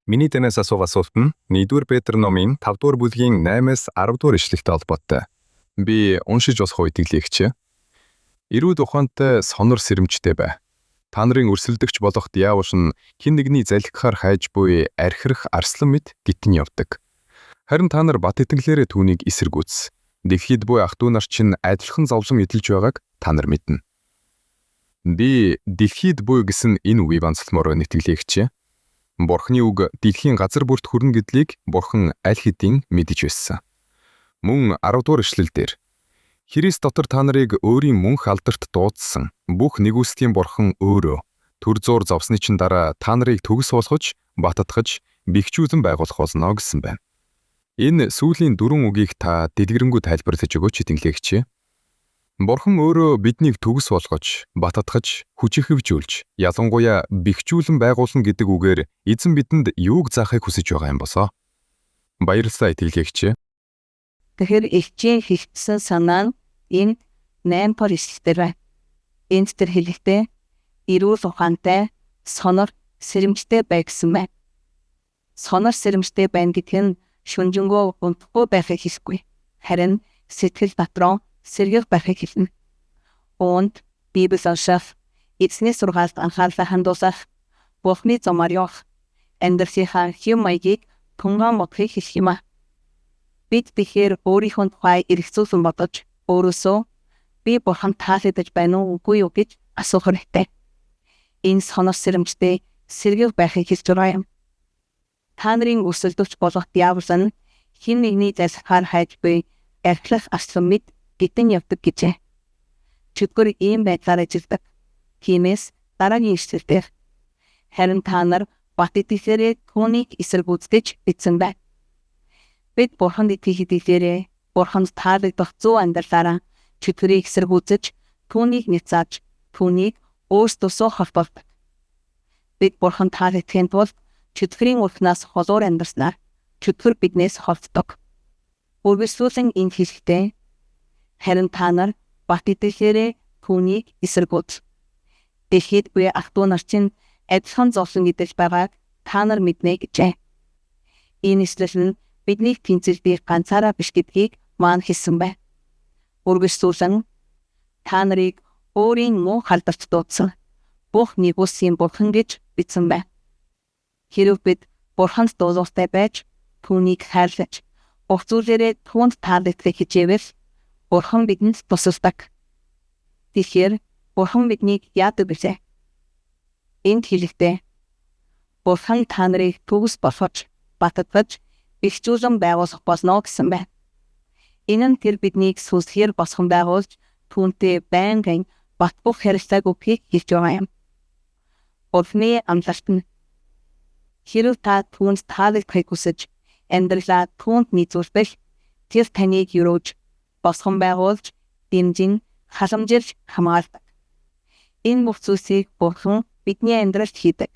Миний танаас асуух асуулт нь 1-р Петр номын 5-р бүлгийн 8-аас 10-р ишлэгтэй холбоотой. Би уншиж босох үйтгэлийгч. Эрүүд ухаантай сонор сэрэмжтэй бай. Та нарын өрсөлдөгч болох диавол нь хэн нэгний залхихаар хайж буй архирах арслан мэт гитэн явдаг. Харин та нар бат итгэлээрээ түүнийг эсэргүүц. Дэлхийд буй ах トゥ нар чинь адилхан зовлон эдэлж байгааг та нар мэднэ. Би дэлхийд буй гэсэн энэ үгийг онцлмоор нэтгэлээгч. Бурхны үг дэлхийн газар бүрт хүрнэ гэдгийг Бурхан аль хэдийн мэдэж байсан. Мөн 10-р ишлэлдэр Христ дотор та нарыг өөрийн мөнх алдарт дуудсан бүх нэгүслийн Бурхан өөрөө төр зуур зовсны чин дараа та нарыг төгс болгож, баттгаж, бэхжүүлэн байгуулах болно гэсэн байна. Энэ сүүлийн 4 үгийг та дэлгэрэнгүй тайлбарлаж өгөөч тэнглэгч. Бурхан өөрөө биднийг төгс болгож, баттгаж, хүчирхэгжүүлж, ялангуяа бэхжүүлэн байгуулна гэдэг үгээр эзэн бидэнд юуг заахыг хүсэж байгаа юм босоо? Баярлалаа тэнглэгч. Тэгэхээр элчийн хэлсэн санаа нь энэ 8-р ишлэлээр байна. Энд тэр хэлэхдээ эрүүл ухаантай, сонор сэрэмжтэй бай гэсэн байна. Сонор сэрэмжтэй байна гэдэг нь шүнжэнгөө унтахгүй байхыг хэлэхгүй. Харин сэтгэл дотроо сэргийх байхыг хэлнэ. Үүнд Библи унших, эзний сургаалт анхаарлаа хандуулах, Бурхны зомоор явах, амьдралынхаа хэм маягийг тунгаан бодохыг хэлэх юм аа. Бид тэгэхээр өөрийнхөө тухай эргэцүүлэн бодож, өөрөөсөө би Бурхан таалагдаж байна уу үгүй юу гэж асуух хэрэгтэй. Энэ сонор сэрэмжтэй сэргийх байхыг хэлж байгаа юм. Та нарын өрсөлдөгч болох диавол нь хэн нэгний залхихаар хайж буй архилах арслан мэт гитэн явдаг гэжээ. Чөтгөр ийм байдлаар ажилладаг. Тиймээс дараагийн ишлэлдэр харин та нар бат итгэлээрээ түүнийг эсэргүүцдэж бичсэн байна. Бид Бурханд итгэх итгэлээрээ Бурханд таалагдах зөв амьдралаараа чөтгөрийг эсэргүүцэж, түүнийг няцааж, түүнийг өөрсдөөсөө холбоолдог. Бид Бурханд таалагдахын тулд чөтгөрийн урхнаас холуур амьдрснаар чөтгөр биднээс холддог. Үргэлжлүүлэн энэ хэлэхдээ харин та нар бат итгэлээрээ түүнийг эсэргүүц. Дэлхийд буй ах トゥ нар чинь адилхан зовлон эдэлж байгааг та нар мэднэ гэжээ. Энэ ишлэл нь бидний тэнцэлдийг ганцаараа биш гэдгийг маань хэлсэн байна. Үргэлжлүүлэн та нарыг өөрийн мөнх алдарт дуудсан бүх нэгүслийн Бурхан гэж бичсэн байна. Хэрв бид Бурханд дуулууртай байж, түүнийг хайрлаж, бүх зүйлээрээ түүнд таалагдахыг хичээвэл Бурхан бидэнд тусалдаг. Тэгэхээр Бурхан биднийг яадаг вэ? Энд хэлэхдээ Бурхан та нарыг төгс болгож, баттгаж, бэхжүүлэн байгуулах болно гэсэн байна. Энэ нь тэр биднийг сүнслэхээр босгон байгуулж, түүнтэй байнгын бат бөх харилцааг өгөхийг хэлж байгаа юм. Бурхны амлалт нь хэрв та түүнд таалагдахыг хүсэж, амьдралаа түүнд нийцүүлбэл тэр таныг юрууж, босгон байгуулж, дэмжин, халамжилж хамгаалдаг. Энэ бүх зүйлсийг Бурхан бидний амьдралд хийдэг.